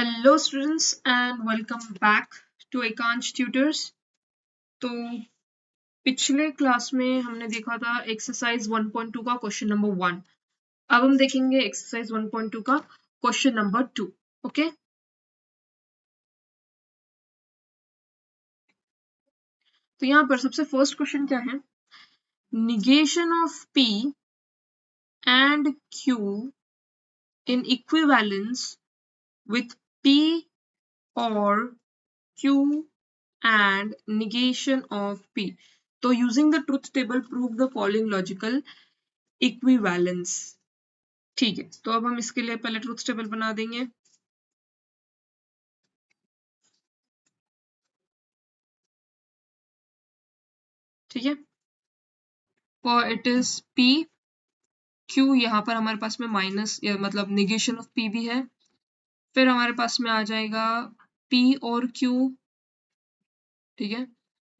Hello students and welcome back to Ekansh tutors. तो पिछले class में हमने देखा था एक्सरसाइज 1.2 का क्वेश्चन नंबर 1। अब हम देखेंगे एक्सरसाइज 1.2 का क्वेश्चन नंबर 2। ओके, तो यहाँ पर सबसे फर्स्ट क्वेश्चन क्या है? Negation of P and Q in equivalence with P or Q and negation of P. So using the truth table prove the following logical equivalence. ठीक है, तो अब हम इसके लिए पहले ट्रूथ टेबल बना देंगे। ठीक है, for it is P Q, यहाँ पर हमारे पास में माइनस मतलब निगेशन ऑफ P भी है। फिर हमारे पास में आ जाएगा P और Q। ठीक है,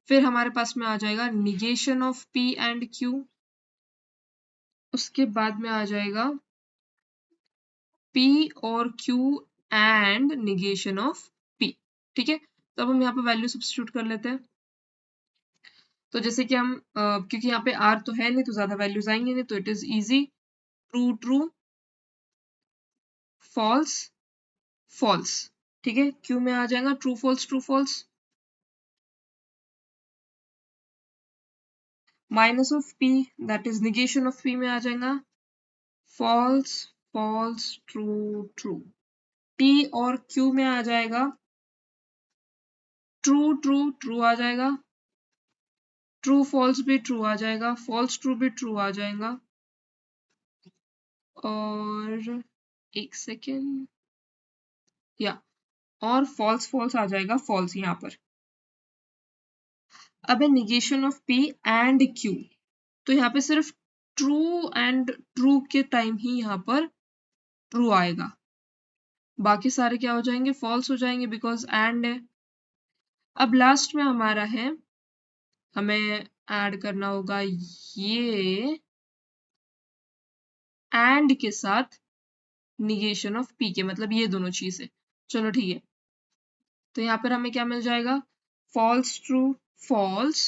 फिर हमारे पास में आ जाएगा negation of P and Q। उसके बाद में आ जाएगा P और Q and negation of P। ठीक है, तो अब हम यहाँ पे वैल्यू सब्स्टिट्यूट कर लेते हैं। तो जैसे कि हम क्योंकि यहाँ पे R तो है नहीं तो ज्यादा वैल्यूज आएंगे नहीं, तो it is easy. True true, false false. ठीक है, Q में आ जाएगा true false true false. Minus of P that is negation of P में आ जाएगा false false true true. P और Q में आ जाएगा ट्रू ट्रू ट्रू आ जाएगा, ट्रू फॉल्स भी ट्रू आ जाएगा, फॉल्स ट्रू भी ट्रू आ जाएगा। और एक सेकेंड, या और फॉल्स फॉल्स आ जाएगा, फॉल्स यहाँ पर। अब है negation of P and Q, तो यहाँ पे सिर्फ ट्रू एंड ट्रू के टाइम ही यहाँ पर ट्रू आएगा, बाकी सारे क्या हो जाएंगे? फॉल्स हो जाएंगे, बिकॉज एंड है। अब लास्ट में हमारा है, हमें ऐड करना होगा ये एंड के साथ निगेशन ऑफ P के, मतलब ये दोनों चीजें। चलो ठीक है, तो यहाँ पर हमें क्या मिल जाएगा? False true false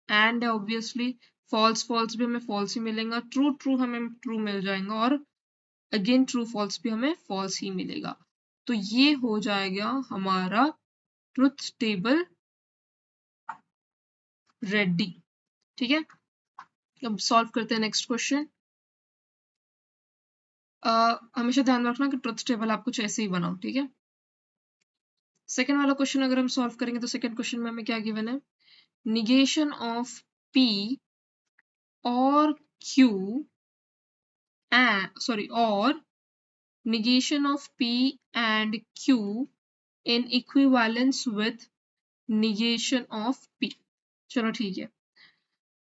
and obviously false false भी हमें फॉल्स ही मिलेगा, ट्रू ट्रू हमें ट्रू मिल जाएगा, और अगेन ट्रू फॉल्स भी हमें फॉल्स ही मिलेगा। तो ये हो जाएगा हमारा ट्रुथ टेबल रेडी। ठीक है, अब सॉल्व करते हैं नेक्स्ट क्वेश्चन। हमेशा ध्यान रखना कि ट्रुथ टेबल आप कुछ ऐसे ही बनाओ। ठीक है, सेकेंड वाला क्वेश्चन अगर हम सॉल्व करेंगे तो सेकेंड क्वेश्चन में हमें क्या गिवन है? निगेशन ऑफ P और Q और negation of P and Q in equivalence with negation of P। चलो ठीक है।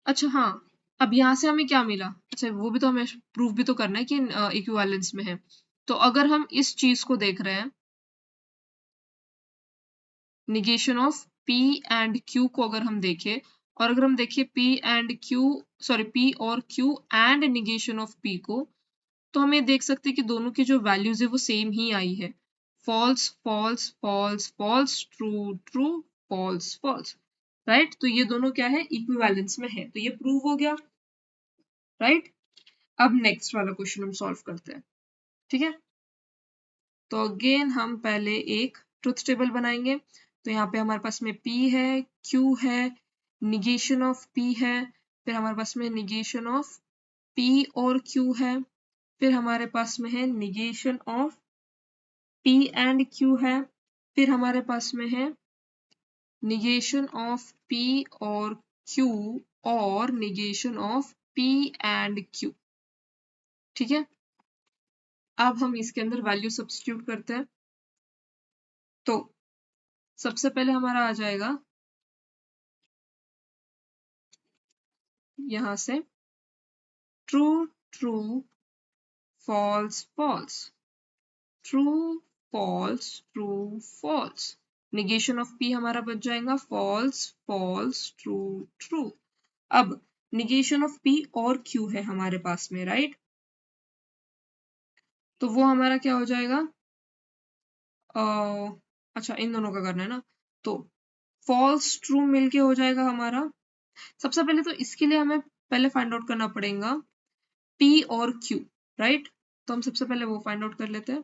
अच्छा हाँ, अब यहाँ से हमें क्या मिला? अच्छा वो भी तो हमें प्रूफ भी तो करना है कि इक्विवेलेंस में है। तो अगर हम इस चीज को देख रहे हैं, negation of P and Q को अगर हम देखें, और अगर हम देखें P और Q and negation of P को, तो हम ये देख सकते हैं कि दोनों की जो वैल्यूज है वो सेम ही आई है। False false false false true true false false. Right, तो ये दोनों क्या है? इक्विवेलेंस में है, तो ये प्रूव हो गया। राइट, अब नेक्स्ट वाला क्वेश्चन हम सॉल्व करते हैं। ठीक है, तो अगेन हम पहले एक ट्रुथ टेबल बनाएंगे। तो यहाँ पे हमारे पास में P है, Q है, निगेशन ऑफ P है, फिर हमारे पास में निगेशन ऑफ P और Q है, फिर हमारे पास में है negation of P and Q है, फिर हमारे पास में है निगेशन ऑफ P और Q और negation of P and Q। ठीक है, अब हम इसके अंदर वैल्यू सब्स्टिट्यूट करते हैं। तो सबसे पहले हमारा आ जाएगा यहां से true true false false, true false true false. Negation of P हमारा बच जाएगा फॉल्स फॉल्स ट्रू ट्रू। अब निगेशन ऑफ P और Q है हमारे पास में, राइट? तो वो हमारा क्या हो जाएगा? अच्छा इन दोनों का करना है ना, तो फॉल्स ट्रू मिलके हो जाएगा हमारा। सबसे पहले तो इसके लिए हमें पहले फाइंड आउट करना पड़ेगा P और Q, राइट। तो हम सबसे पहले वो फाइंड आउट कर लेते हैं,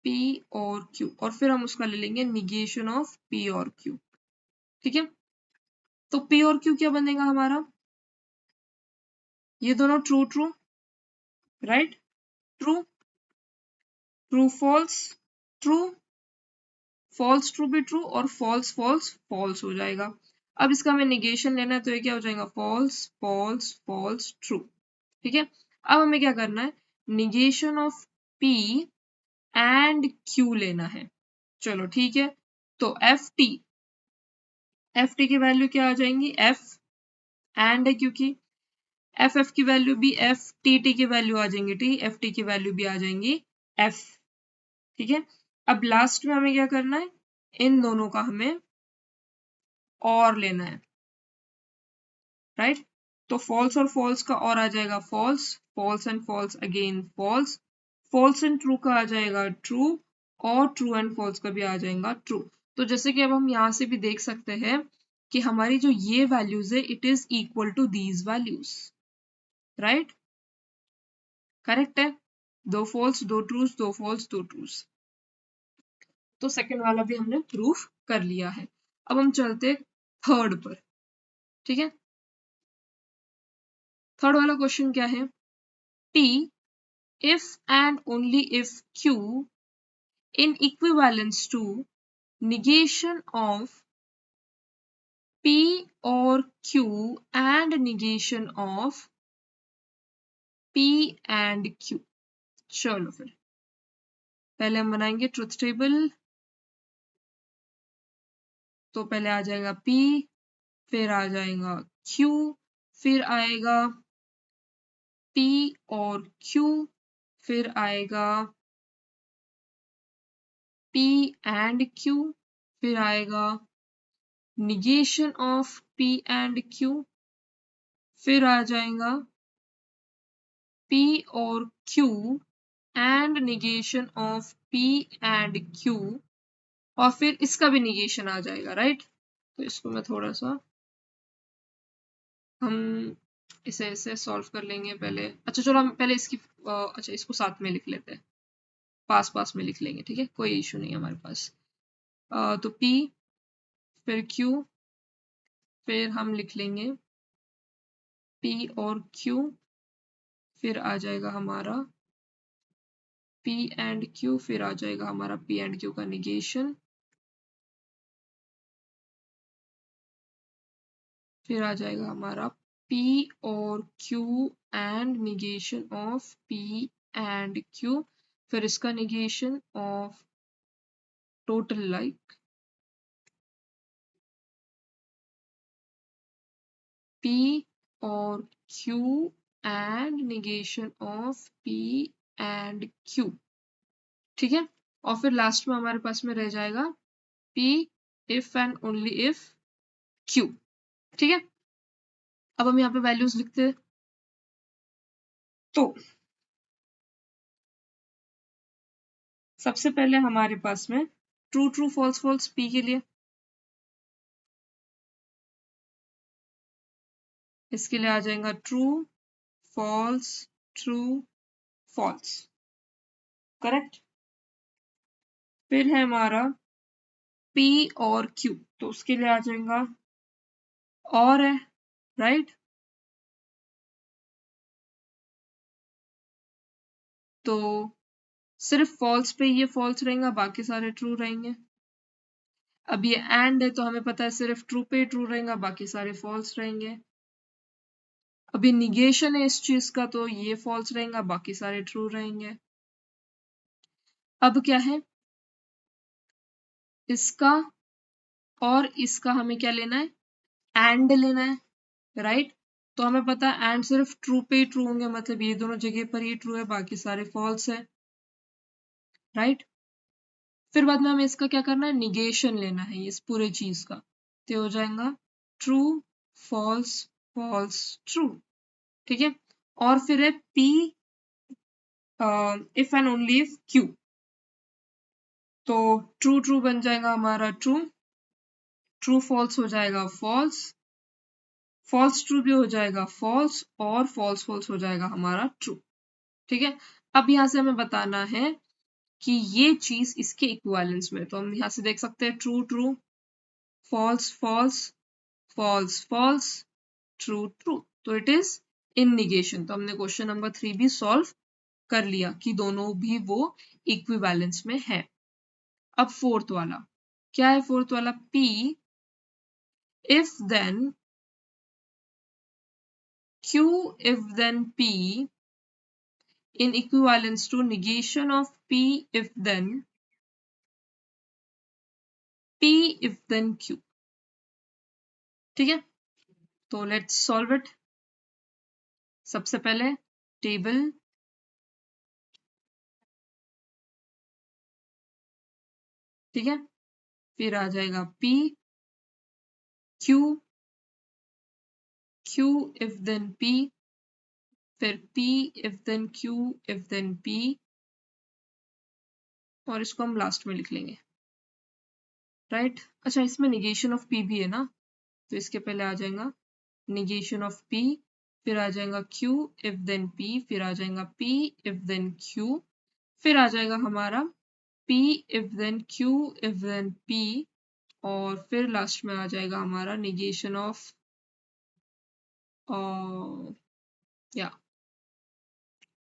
P और Q, और फिर हम उसका ले लेंगे निगेशन ऑफ P और Q, ठीक है। तो P और Q क्या बनेगा हमारा, ये दोनों true true, right, true true false true, false true भी ट्रू, और फॉल्स फॉल्स फॉल्स हो जाएगा। अब इसका हमें निगेशन लेना है, तो ये क्या हो जाएगा, फॉल्स फॉल्स फॉल्स ट्रू, ठीक है। अब हमें क्या करना है, negation of P and Q लेना है। चलो ठीक है, तो एफ टी की वैल्यू क्या आ जाएंगी, एफ एंड है क्योंकि एफ की वैल्यू भी एफ, टी की वैल्यू आ जाएंगी टी, एफ टी की वैल्यू भी आ जाएंगी एफ, ठीक है। अब लास्ट में हमें क्या करना है, इन दोनों का हमें और लेना है, राइट। तो फॉल्स और फॉल्स का और आ जाएगा false, false and false again false, false and true का आ जाएगा ट्रू, और ट्रू एंड फॉल्स का भी आ जाएगा ट्रू। तो जैसे कि अब हम यहाँ से भी देख सकते हैं कि हमारी जो ये वैल्यूज है it is equal to these values, right, correct है। दो फॉल्स दो ट्रूज, दो फॉल्स दो ट्रूज, तो सेकंड वाला भी हमने प्रूफ कर लिया है। अब हम चलते थर्ड पर, ठीक है। थर्ड वाला क्वेश्चन क्या है, P if and only if Q in equivalence to negation of P or Q and negation of P and Q। चलो फिर पहले हम बनाएंगे ट्रुथ टेबल, तो पहले आ जाएगा P, फिर आ जाएगा Q, फिर आएगा P और Q, फिर आएगा P and Q, फिर आएगा negation of P and Q, फिर आ जाएगा P और Q and negation of P and Q, और फिर इसका भी निगेशन आ जाएगा, राइट। तो इसको मैं थोड़ा सा हम इसे ऐसे सॉल्व कर लेंगे पहले। अच्छा चलो हम पहले इसकी अच्छा इसको साथ में लिख लेते हैं, पास पास में लिख लेंगे, ठीक है, कोई इशू नहीं है हमारे पास। तो P फिर Q, फिर हम लिख लेंगे P और Q, फिर आ जाएगा हमारा P एंड Q, फिर आ जाएगा हमारा P एंड Q का निगेशन, फिर आ जाएगा हमारा P और Q and negation of P and Q, फिर इसका negation of total like P और Q and negation of P and Q, ठीक है। और फिर लास्ट में हमारे पास में रह जाएगा P if and only if Q, ठीक है। अब हम यहाँ पे वैल्यूज लिखते हैं, तो सबसे पहले हमारे पास में true true false false P के लिए, इसके लिए आ जाएगा true false true false, correct. फिर है हमारा P और Q, तो उसके लिए आ जाएगा और है, राइट। तो सिर्फ फॉल्स पे ये फॉल्स रहेगा, बाकी सारे ट्रू रहेंगे। अब ये एंड है तो हमें पता है सिर्फ ट्रू पे ट्रू रहेगा, बाकी सारे फॉल्स रहेंगे। अब ये निगेशन है इस चीज का, तो ये फॉल्स रहेगा, बाकी सारे ट्रू रहेंगे। अब क्या है, इसका और इसका हमें क्या लेना है, एंड लेना है, राइट। तो हमें पता है एंड सिर्फ ट्रू पे ही ट्रू होंगे, मतलब ये दोनों जगह पर ही ट्रू है, बाकी सारे फॉल्स है, राइट। फिर बाद में हमें इसका क्या करना है, निगेशन लेना है इस पूरे चीज का, तो हो जाएगा ट्रू फॉल्स फॉल्स ट्रू, ठीक है। और फिर है P if and only if Q, तो ट्रू ट्रू बन जाएगा हमारा ट्रू, ट्रू फॉल्स हो जाएगा फॉल्स, फॉल्स ट्रू भी हो जाएगा फॉल्स, और फॉल्स फॉल्स हो जाएगा हमारा ट्रू। ठीक है, अब यहाँ से हमें बताना है कि ये चीज इसके इक्विवेलेंस में, तो हम यहाँ से देख सकते हैं true true, false false, false false, true true, तो इट इज इन निगेशन। तो हमने क्वेश्चन नंबर 3 भी सॉल्व कर लिया कि दोनों भी वो इक्विवेलेंस में है। अब फोर्थ वाला क्या है? फोर्थ वाला P if then Q if then P in equivalence to negation of P if then P if then Q। ठीक है, तो लेट्स सॉल्व इट। सबसे पहले टेबल, ठीक है, फिर आ जाएगा P Q, Q if then P, फिर P if then Q if then P, और इसको हम लास्ट में लिख लेंगे, राइट। अच्छा, इसमें निगेशन ऑफ P भी है ना, तो इसके पहले आ जाएगा निगेशन ऑफ P, फिर आ जाएगा Q if then P, फिर आ जाएगा P if then Q, फिर आ जाएगा हमारा P if then Q if then P, और फिर लास्ट में आ जाएगा हमारा निगेशन ऑफ या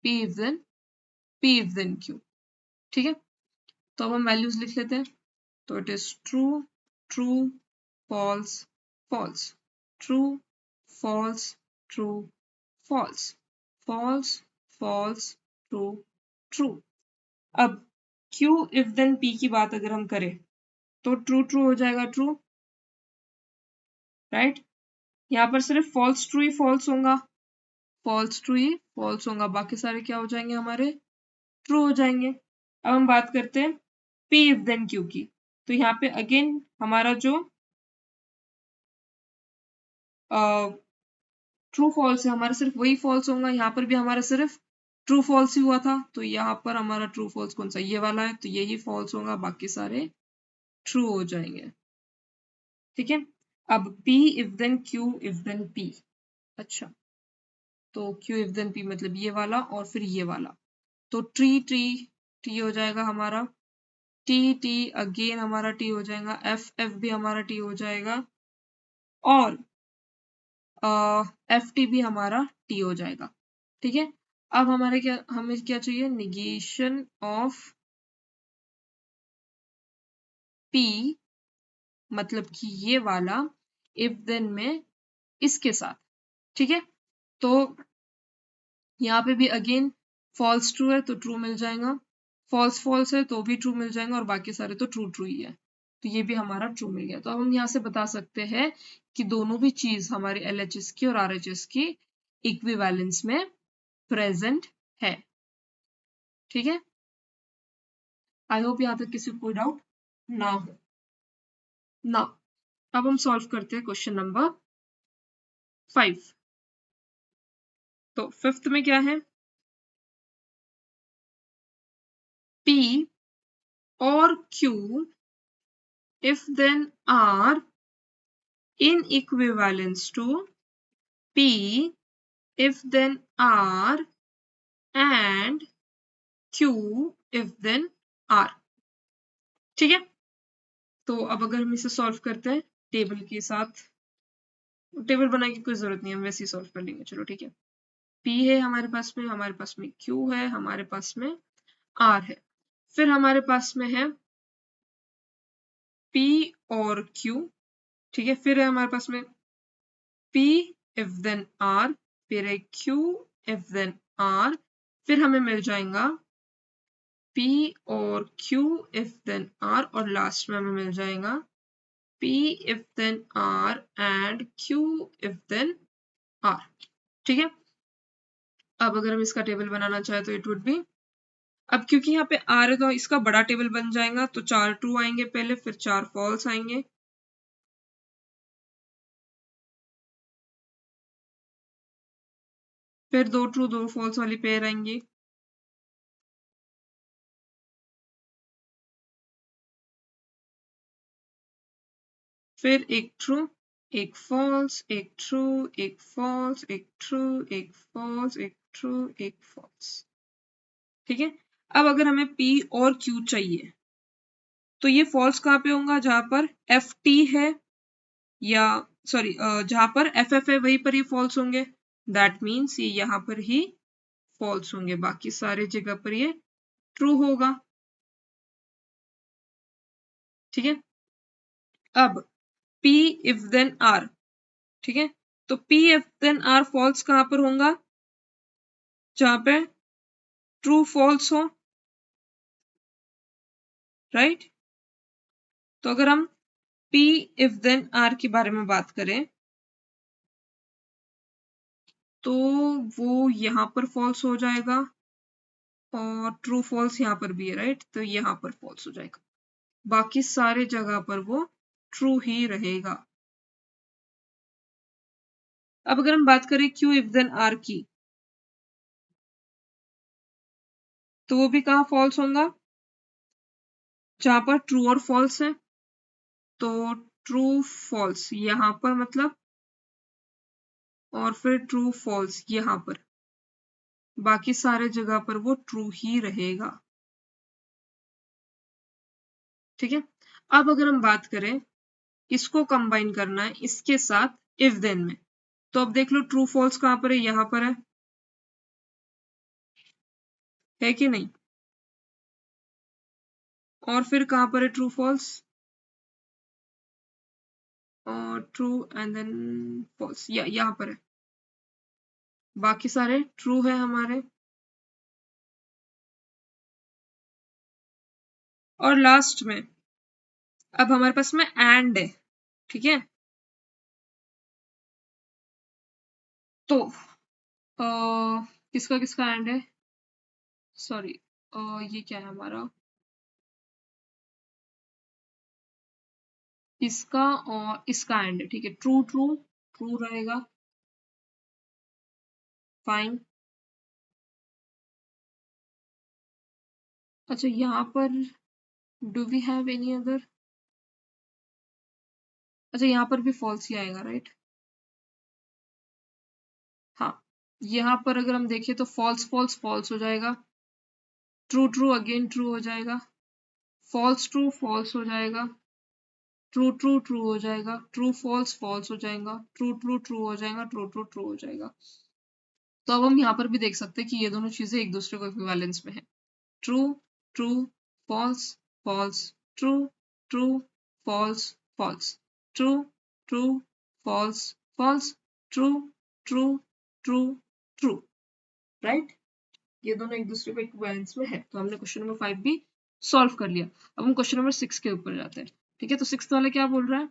P if then Q। ठीक है, तो अब हम वैल्यूज लिख लेते हैं। तो it is true true false false, true false true false, false false true true. अब Q if then P की बात अगर हम करें तो ट्रू ट्रू हो जाएगा ट्रू, राइट। यहाँ पर सिर्फ फॉल्स ट्रू ही फॉल्स होगा, फॉल्स ट्रू ही फॉल्स होगा, बाकी सारे क्या हो जाएंगे हमारे ट्रू हो जाएंगे। अब हम बात करते हैं P if then Q की, तो यहाँ पे अगेन हमारा जो ट्रू फॉल्स है हमारा सिर्फ वही फॉल्स होगा, यहाँ पर भी हमारा सिर्फ ट्रू फॉल्स ही हुआ था, तो यहाँ पर हमारा ट्रू फॉल्स कौन सा, ये वाला है, तो यही फॉल्स होगा, बाकी सारे ट्रू हो जाएंगे। ठीक है, अब P if then Q if then P। अच्छा, तो Q if then P मतलब ये वाला और फिर ये वाला, तो ट्री ट्री टी हो जाएगा हमारा, टी टी अगेन हमारा टी हो जाएगा, एफ एफ भी हमारा टी हो जाएगा, और एफ टी भी हमारा टी हो जाएगा। ठीक है, अब हमारे क्या, हमें क्या चाहिए, निगेशन ऑफ P, मतलब कि ये वाला इफ देन में इसके साथ। ठीक है, तो यहाँ पे भी अगेन फॉल्स ट्रू है तो ट्रू मिल जाएगा, फॉल्स फॉल्स है तो भी ट्रू मिल जाएगा, और बाकी सारे तो ट्रू ट्रू ही है, तो ये भी हमारा ट्रू मिल गया। तो अब हम यहाँ से बता सकते हैं कि दोनों भी चीज हमारी LHS की और RHS की इक्विवेलेंस में प्रेजेंट है। ठीक है, आई होप यहाँ तक किसी को कोई डाउट ना हो ना। अब हम सॉल्व करते हैं क्वेश्चन नंबर 5। तो फिफ्थ में क्या है, P और Q if then are in equivalence to P if then are and Q if then are। ठीक है, तो अब अगर हम इसे सॉल्व करते हैं टेबल के साथ, टेबल बनाने की कोई जरूरत नहीं है, हम वैसे ही सॉल्व कर लेंगे, चलो ठीक है। P है हमारे पास में Q है, हमारे पास में R है, फिर हमारे पास में है P और Q। ठीक है, फिर है हमारे पास में P if then R, फिर है Q if then R, फिर हमें मिल जाएगा P और Q if then R, और लास्ट में हमें मिल जाएगा P if then R and Q if then R। ठीक है, अब अगर हम इसका टेबल बनाना चाहे तो इट वुड बी, अब क्योंकि यहाँ पे R है तो इसका बड़ा टेबल बन जाएगा, तो 4 ट्रू आएंगे पहले, फिर 4 फॉल्स आएंगे, फिर 2 ट्रू 2 फॉल्स वाली पेयर आएंगी, फिर एक ट्रू, एक फॉल्स, एक ट्रू, एक फॉल्स, एक ट्रू, एक फॉल्स, एक ट्रू, एक फॉल्स। ठीक है। अब अगर हमें P और Q चाहिए तो ये फॉल्स कहाँ पे होगा, जहां पर FT है या सॉरी जहां पर FF है वहीं पर ये फॉल्स होंगे। दैट मीन्स ये यहाँ पर ही फॉल्स होंगे, बाकी सारे जगह पर ये ट्रू होगा। ठीक है। अब P इफ देन R, ठीक है, तो P if then R false कहां पर होगा, जहां पे ट्रू फॉल्स हो, राइट। तो अगर हम P इफ देन R के बारे में बात करें तो वो यहां पर फॉल्स हो जाएगा और ट्रू फॉल्स यहाँ पर भी है, राइट, तो यहाँ पर फॉल्स हो जाएगा, बाकी सारे जगह पर वो ट्रू ही रहेगा। अब अगर हम बात करें Q इफ देन R की, तो वो भी कहाँ फॉल्स होगा, जहां पर ट्रू और फॉल्स है, तो ट्रू फॉल्स यहाँ पर मतलब, और फिर ट्रू फॉल्स यहाँ पर, बाकी सारे जगह पर वो ट्रू ही रहेगा। ठीक है। अब अगर हम बात करें, इसको कंबाइन करना है इसके साथ इफ देन में, तो अब देख लो ट्रू फॉल्स कहां पर है, यहाँ पर है कि नहीं, और फिर कहां पर है ट्रू फॉल्स, और ट्रू एंड देन फॉल्स यहाँ पर है, बाकी सारे ट्रू है हमारे। और लास्ट में अब हमारे पास में एंड है। ठीक है। तो किसका किसका एंड है, सॉरी ये क्या है हमारा, इसका और इसका एंड है। ठीक है, ट्रू ट्रू ट्रू रहेगा, फाइन। अच्छा यहाँ पर do we have any other, अच्छा यहाँ पर भी फॉल्स ही आएगा, राइट। हाँ, यहाँ पर अगर हम देखें तो फॉल्स फॉल्स फॉल्स हो जाएगा, ट्रू ट्रू अगेन ट्रू हो जाएगा, फॉल्स ट्रू फॉल्स हो जाएगा, ट्रू ट्रू ट्रू हो जाएगा, ट्रू फॉल्स फॉल्स हो जाएगा, ट्रू ट्रू ट्रू हो जाएगा, ट्रू ट्रू ट्रू हो जाएगा। तो अब हम यहाँ पर भी देख सकते हैं कि ये दोनों चीजें एक दूसरे को इक्विवेलेंस में है, true true false false true true false false true true false false true true true true, right. ये दोनों एक दूसरे को इक्विवेलेंस में है, तो हमने क्वेश्चन नंबर 5 भी सॉल्व कर लिया। अब हम क्वेश्चन नंबर 6 के ऊपर जाते हैं। ठीक है, तो 6 वाले क्या बोल रहा है,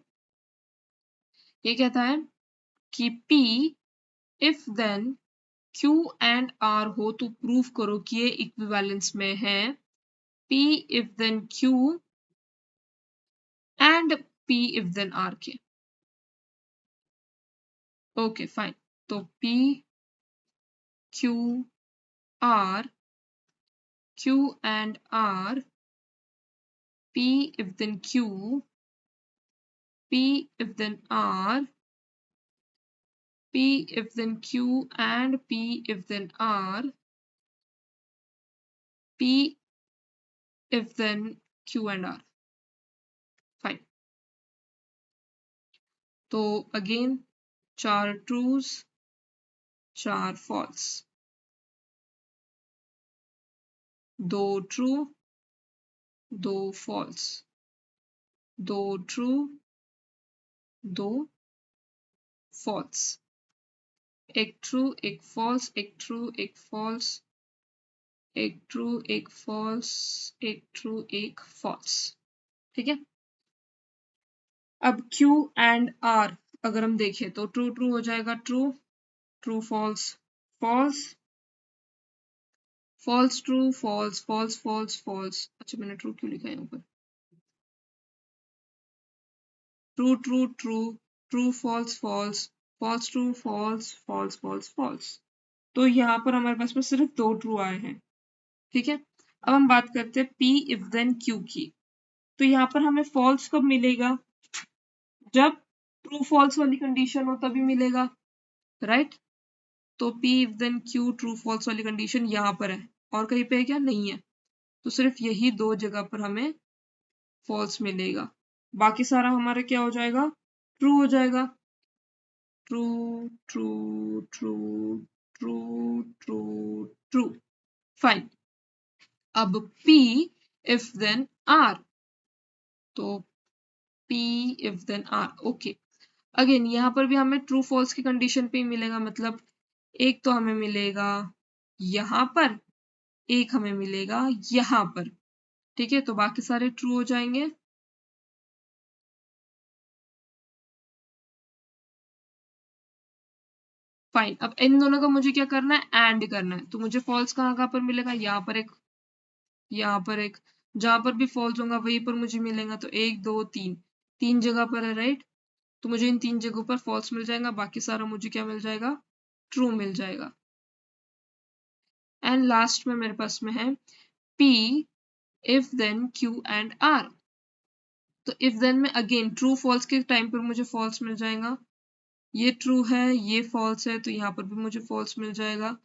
ये कहता है कि P if then Q and R हो तो प्रूव करो कि ये इक्विवेलेंस में है, P if then Q and P if then R के। ओके फाइन, तो P Q R, Q and R, P if then Q, P if then R, P if then Q and P if then R, P if then Q and R, fine. तो again 4 trues 4 false, 2 true 2 false, 2 true 2 false, एक true एक false, एक true एक false, एक true एक false, एक true एक false. ठीक है। अब Q एंड R अगर हम देखें तो ट्रू ट्रू हो जाएगा, true true false false, false true false false false false, अच्छा मैंने ट्रू क्यों लिखा है यहाँ पर, true true true true false false false true false false false false. तो यहाँ पर हमारे पास में सिर्फ 2 ट्रू आए हैं। ठीक है। अब हम बात करते हैं P इफ देन Q की, तो यहाँ पर हमें फॉल्स कब मिलेगा, जब ट्रू फॉल्स वाली कंडीशन हो तभी मिलेगा, राइट। तो P if then Q true false वाली कंडीशन यहाँ पर है, और कहीं पे है क्या? नहीं है। तो सिर्फ यही दो जगह पर हमें फॉल्स मिलेगा, बाकी सारा हमारा क्या हो जाएगा? ट्रू हो जाएगा। True true true true true true. Fine. अब P if then R, तो P if then R, okay. Again यहाँ पर भी हमें ट्रू फॉल्स की कंडीशन पे ही मिलेगा, मतलब एक तो हमें मिलेगा यहाँ पर, एक हमें मिलेगा यहाँ पर, ठीक है। तो बाकी सारे ट्रू हो जाएंगे। फाइन। अब इन दोनों का मुझे क्या करना है? एंड करना है। तो मुझे फॉल्स कहाँ कहाँ पर मिलेगा? यहाँ पर एक, यहाँ पर एक, जहां पर भी फॉल्स होगा वहीं पर मुझे मिलेगा। तो एक दो तीन, तीन जगह पर है, राइट। तो मुझे इन तीन जगहों पर फॉल्स मिल जाएगा, बाकी सारा मुझे क्या मिल जाएगा? ट्रू मिल जाएगा। एंड लास्ट में मेरे पास में है P if then Q and R। तो इफ देन में अगेन ट्रू फॉल्स के टाइम पर मुझे फॉल्स मिल जाएगा, ये ट्रू है ये फॉल्स है तो यहाँ पर भी मुझे फॉल्स मिल जाएगा,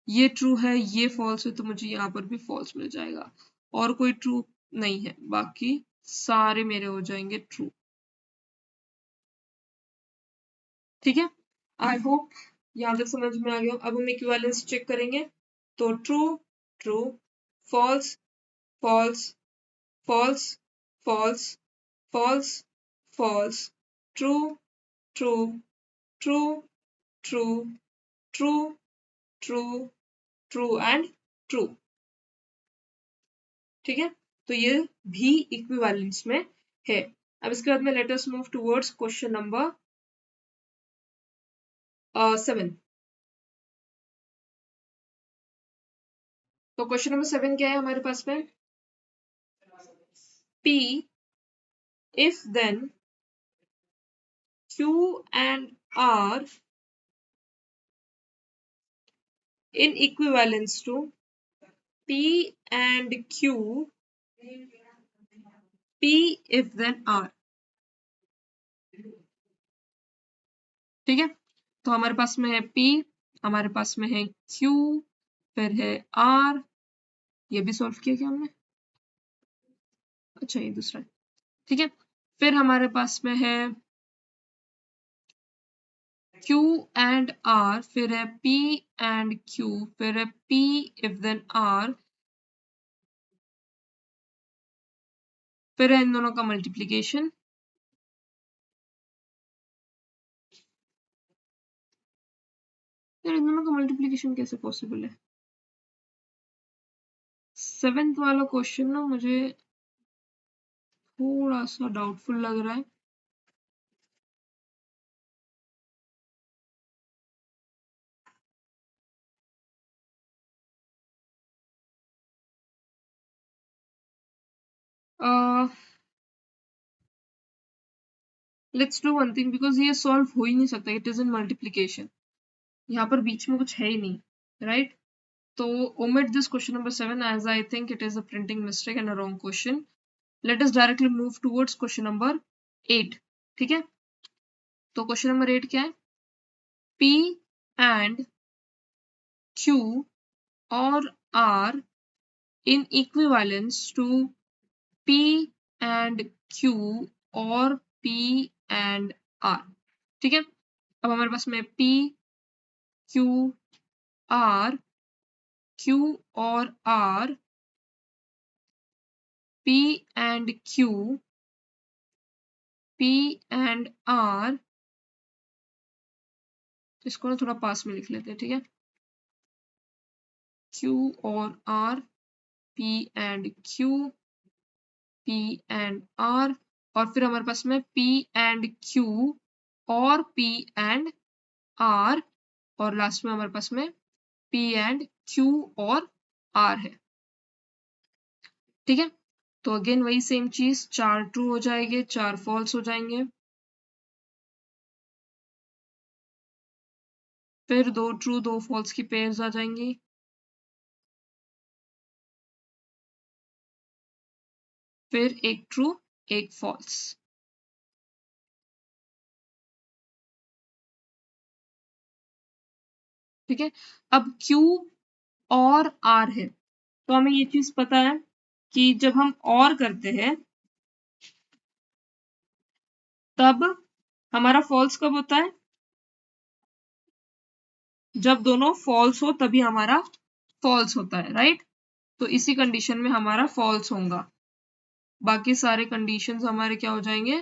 ये ट्रू है ये फॉल्स है तो मुझे यहाँ पर भी फॉल्स मिल जाएगा, और कोई ट्रू नहीं है, बाकी सारे मेरे हो जाएंगे ट्रू। ठीक है, आई होप यहाँ तक समझ में आ गया। अब हम इक्विवेलेंस चेक करेंगे। तो true true, false false, false false, false false, true true true true true true true and true. ठीक है, तो ये भी इक्विवेलेंस में है। अब इसके बाद में let us move towards question number 7। तो क्वेश्चन नंबर 7 क्या है हमारे पास में? P if then Q and R in equivalence to P and Q, P if then R। ठीक है, तो हमारे पास में है P, हमारे पास में है Q, फिर है R। ये भी सॉल्व किया क्या हमने? अच्छा ये दूसरा है। ठीक है, फिर हमारे पास में है Q and R, फिर है P and Q, फिर है P if then R, फिर है इन दोनों का मल्टीप्लीकेशन। यार इन दोनों का मल्टीप्लीकेशन कैसे पॉसिबल है? 7th वाला क्वेश्चन ना मुझे थोड़ा सा डाउटफुल लग रहा है। Let's do one thing, because ये सॉल्व हो ही नहीं सकता, इट इज इन मल्टीप्लीकेशन, यहाँ पर बीच में कुछ है ही नहीं, राइट। तो omit this question number 7 as I think it is a printing mistake and a wrong question. Let us directly move towards question number 8। ठीक है, तो क्वेश्चन नंबर 8 क्या है? P and Q or R in equivalence to P and Q or P and R। ठीक है, अब हमारे पास में P Q R, Q और R, P and Q, P and R। इसको ना थोड़ा पास में लिख लेते हैं, ठीक है। Q और R, P and Q, P and R, और फिर हमारे पास में P and Q और P and R, और लास्ट में हमारे पास में P and Q और R है। ठीक है, तो अगेन वही सेम चीज, 4 ट्रू हो जाएंगे, 4 फॉल्स हो जाएंगे, फिर 2 ट्रू 2 फॉल्स की पेयर्स आ जाएंगी, फिर एक ट्रू एक फॉल्स। ठीक है। अब Q और R है, तो हमें ये चीज पता है कि जब हम और करते हैं तब हमारा फॉल्स कब होता है, जब दोनों फॉल्स हो तभी हमारा फॉल्स होता है, राइट। तो इसी कंडीशन में हमारा फॉल्स होगा, बाकी सारे कंडीशंस हमारे क्या हो जाएंगे,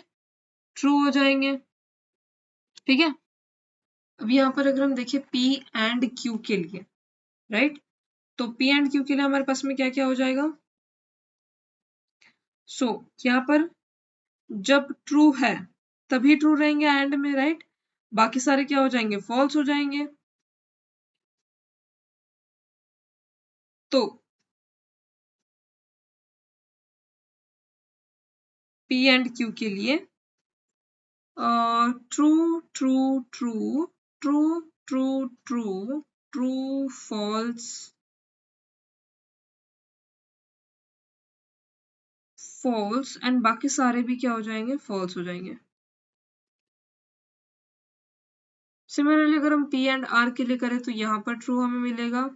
ट्रू हो जाएंगे। ठीक है। अब यहाँ पर अगर हम देखें P एंड Q के लिए, राइट, तो P एंड Q के लिए हमारे पास में क्या क्या हो जाएगा। सो यहाँ पर जब ट्रू है तभी ट्रू रहेंगे एंड में, राइट, बाकी सारे क्या हो जाएंगे, फॉल्स हो जाएंगे। तो P एंड Q के लिए true true true true true true true false false and बाकी सारे भी क्या हो जाएंगे, फॉल्स हो जाएंगे। सिमिलरली अगर हम P एंड R के लिए करें तो यहाँ पर ट्रू हमें मिलेगा,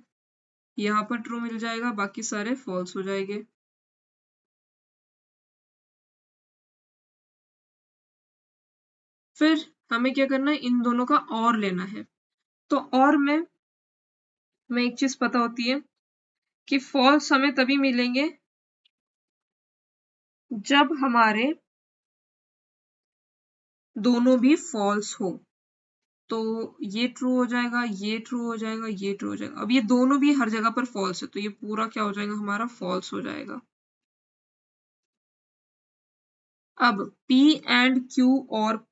यहाँ पर ट्रू मिल जाएगा, बाकी सारे फॉल्स हो जाएंगे। फिर हमें क्या करना है, इन दोनों का और लेना है। तो और में हमें एक चीज पता होती है कि फॉल्स हमें तभी मिलेंगे जब हमारे दोनों भी फॉल्स हो। तो ये ट्रू हो जाएगा, ये ट्रू हो जाएगा, ये ट्रू हो जाएगा। अब ये दोनों भी हर जगह पर फॉल्स है, तो ये पूरा क्या हो जाएगा, हमारा फॉल्स हो जाएगा। अब P एंड Q और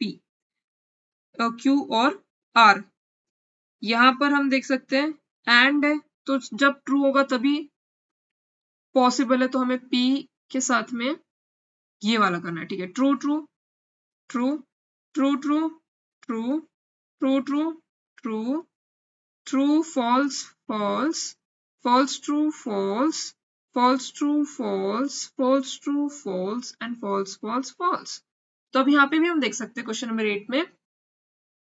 Q और R, यहां पर हम देख सकते हैं एंड है, तो जब ट्रू होगा तभी पॉसिबल है, तो हमें P के साथ में ये वाला करना है। ठीक है, true true true true true true true true true true false false false true false false true false false true false and false false false. तो अब यहाँ पे भी हम देख सकते हैं क्वेश्चन नंबर 8 में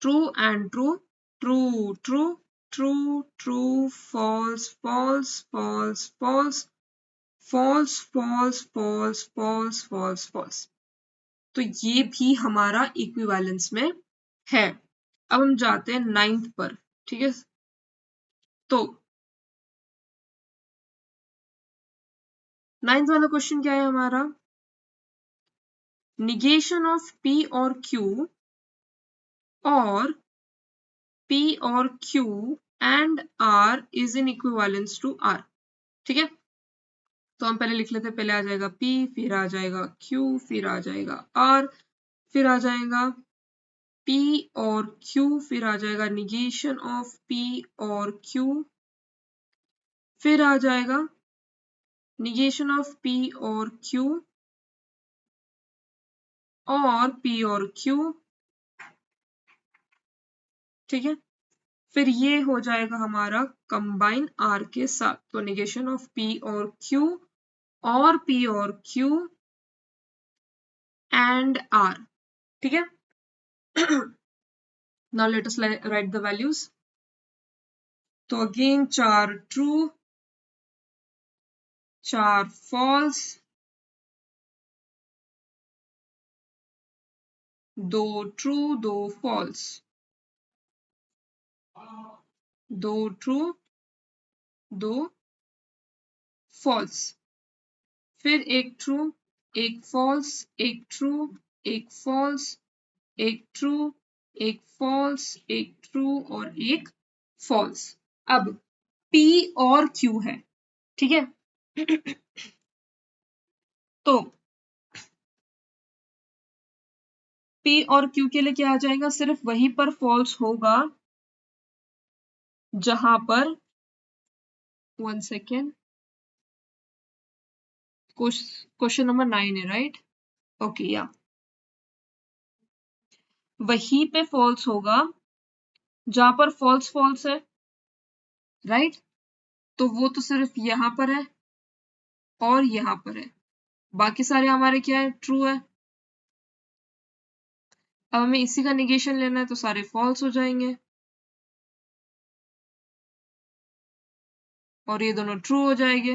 true and true true true true true false false false false false false false false false false. तो ये भी हमारा इक्विवेलेंस में है। अब हम जाते हैं 9th पर। ठीक है, तो 9th वाला क्वेश्चन क्या है हमारा, निगेशन ऑफ P और Q और P और Q and R is in equivalence to R। ठीक है, तो हम पहले लिख लेते हैं, पहले आ जाएगा P, फिर आ जाएगा Q, फिर आ जाएगा R, फिर आ जाएगा P और Q, फिर आ जाएगा निगेशन ऑफ P और Q, फिर आ जाएगा निगेशन ऑफ P और Q और P और Q। ठीक है, फिर ये हो जाएगा हमारा कंबाइन R के साथ, तो निगेशन ऑफ P और Q और P और Q एंड R। ठीक है, now let us write the values। तो again 4 true 4 false, 2 true 2 false, 2 true 2 false, फिर एक ट्रू एक फॉल्स, एक ट्रू एक फॉल्स, एक ट्रू एक फॉल्स, एक ट्रू और एक फॉल्स। अब P और Q है। ठीक है, तो P और Q के लिए क्या आ जाएगा, सिर्फ वहीं पर फॉल्स होगा जहां पर, 1 सेकेंड, क्वेश्चन नंबर 9 है, राइट, ओके या, वहीं पे फॉल्स होगा जहां पर फॉल्स फॉल्स है, राइट, तो वो तो सिर्फ यहां पर है और यहां पर है, बाकी सारे हमारे क्या है, ट्रू है। अब हमें इसी का निगेशन लेना है, तो सारे फॉल्स हो जाएंगे। और ये दोनों ट्रू हो जाएंगे।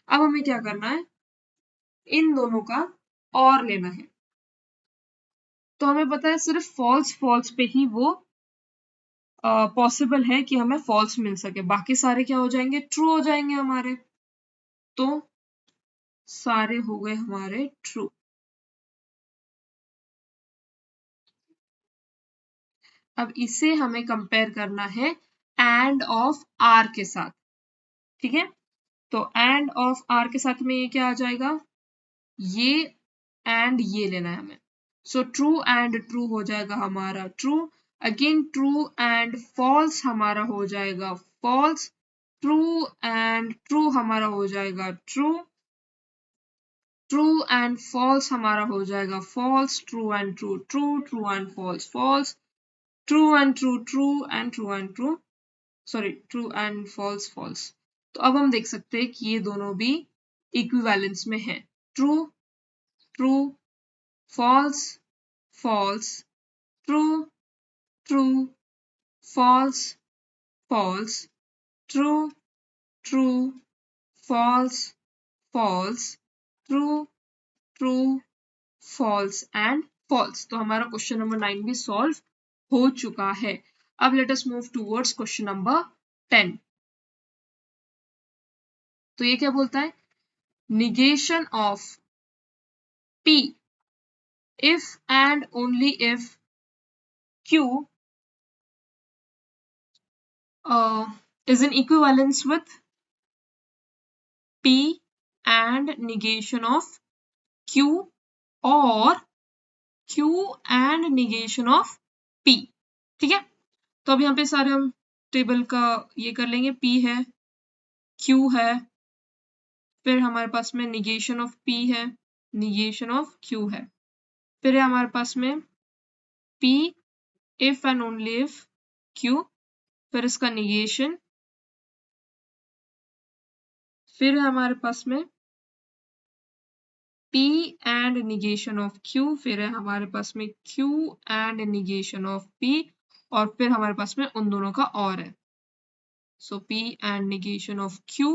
अब हमें क्या करना है, इन दोनों का और लेना है। तो हमें पता है सिर्फ फॉल्स फॉल्स पे ही वो पॉसिबल है कि हमें फॉल्स मिल सके, बाकी सारे क्या हो जाएंगे, ट्रू हो जाएंगे हमारे। तो सारे हो गए हमारे ट्रू। अब इसे हमें कंपेयर करना है एंड ऑफ आर के साथ, ठीक है। तो एंड ऑफ आर के साथ में ये क्या आ जाएगा, ये एंड ये लेना है हमें। सो ट्रू एंड ट्रू हो जाएगा हमारा true, again true and false हमारा हो जाएगा फॉल्स, ट्रू एंड ट्रू हमारा हो जाएगा ट्रू, ट्रू एंड फॉल्स हमारा हो जाएगा false, true and true true, true and false false, true and true true and true and true, sorry true and false false. तो अब हम देख सकते हैं कि ये दोनों भी इक्विवेलेंस में है, true true, false false, true true, false false, true true, false false, true true, false and false. तो हमारा क्वेश्चन नंबर 9 भी सॉल्व हो चुका है। अब let us move towards question number 10। तो ये क्या बोलता है, negation of P if and only if Q is in equivalence with P and negation of Q or Q and negation of P, ठीक है। तो अब यहाँ पे सारे हम टेबल का ये कर लेंगे, P है, Q है, फिर हमारे पास में निगेशन ऑफ P है, निगेशन ऑफ Q है, फिर है हमारे पास में P if and only if Q, फिर इसका निगेशन, फिर है हमारे पास में P and negation of Q, फिर है हमारे पास में Q and negation of P, और फिर हमारे पास में उन दोनों का और है। सो P and negation of Q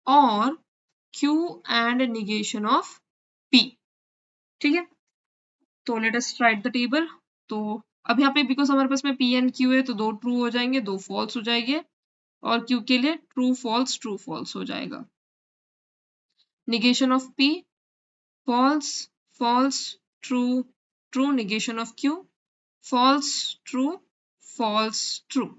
और Q and negation of P, ठीक है। तो let us right the table. तो अब यहाँ पे बिकॉज हमारे पास में P एंड Q है तो दो ट्रू हो जाएंगे, दो फॉल्स हो जाएंगे, और Q के लिए ट्रू फॉल्स हो जाएगा। Negation of P false false true true, negation of Q false true false true।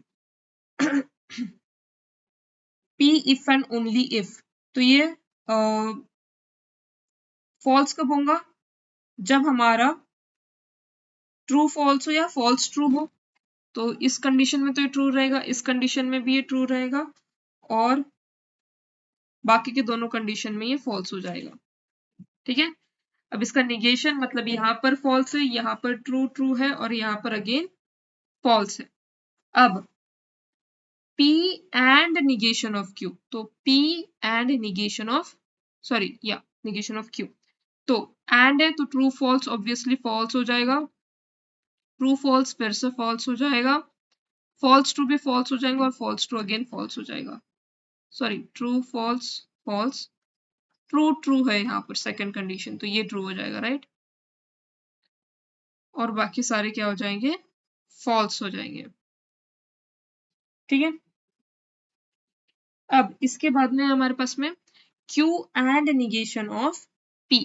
P if and only if, तो ये false कब होगा, जब हमारा ट्रू फॉल्स हो या फॉल्स ट्रू हो। तो इस कंडीशन में तो ये ट्रू रहेगा, इस कंडीशन में भी ये ट्रू रहेगा, और बाकी के दोनों कंडीशन में ये फॉल्स हो जाएगा, ठीक है। अब इसका निगेशन मतलब यहाँ पर फॉल्स है, यहाँ पर ट्रू ट्रू है, और यहाँ पर अगेन फॉल्स है। अब P and negation of Q, तो P and negation of negation of Q, तो and है तो ट्रू फॉल्स ऑब्वियसली फॉल्स हो जाएगा, ट्रू फॉल्स फिर से फॉल्स हो जाएगा, फॉल्स ट्रू भी फॉल्स हो जाएगा, और फॉल्स ट्रू अगेन फॉल्स हो जाएगा, true false false, true true है यहाँ पर सेकंड कंडीशन, तो ये ट्रू हो जाएगा, राइट, और बाकी सारे क्या हो जाएंगे, फॉल्स हो जाएंगे, ठीक है। अब इसके बाद में हमारे पास में Q and negation of P,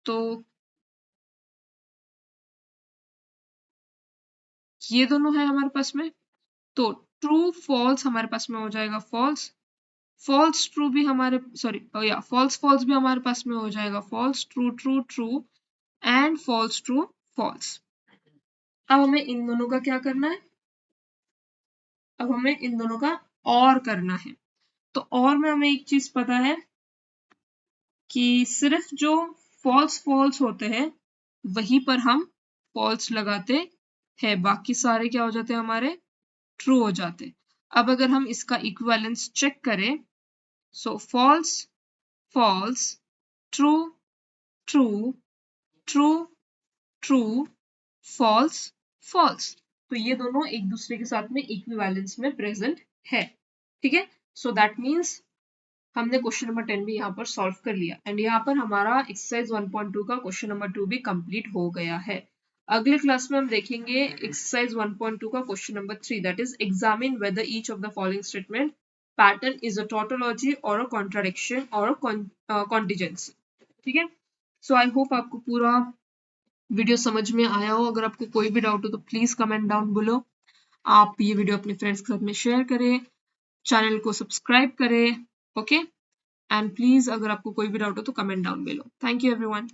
तो ये दोनों है हमारे पास में, तो ट्रू फॉल्स हमारे पास में हो जाएगा फॉल्स, फॉल्स ट्रू भी हमारे फॉल्स फॉल्स भी हमारे पास में हो जाएगा false, true true true and false true false. अब हमें इन दोनों का क्या करना है, अब हमें इन दोनों का और करना है। तो और में हमें एक चीज पता है कि सिर्फ जो फॉल्स फॉल्स होते हैं वहीं पर हम फॉल्स लगाते हैं, बाकी सारे क्या हो जाते हैं हमारे ट्रू हो जाते। अब अगर हम इसका इक्विवेलेंस चेक करें, so false false, true true true true, false false, तो ये दोनों एक दूसरे के साथ में इक्विवेलेंस में प्रेजेंट है, ठीक है। सो दैट मीन्स हमने क्वेश्चन नंबर 10 भी यहाँ पर सॉल्व कर लिया एंड यहाँ पर हमारा एक्सरसाइज 1.2 का क्वेश्चन नंबर 2 भी कंप्लीट हो गया है। अगले क्लास में हम देखेंगे एक्सरसाइज 1.2 का question number 3 that is examine whether each of the following statement pattern is a tautology और अ कॉन्ट्राडिक्शन और कॉन्टिजेंसी। ठीक है, सो आई होप आपको पूरा वीडियो समझ में आया हो। अगर आपको कोई भी डाउट हो तो प्लीज कमेंट डाउन बिलो। आप ये वीडियो अपने फ्रेंड्स के साथ में शेयर करें, चैनल को सब्सक्राइब करें, ओके एंड प्लीज अगर आपको कोई भी डाउट हो तो comment down below. Thank you everyone.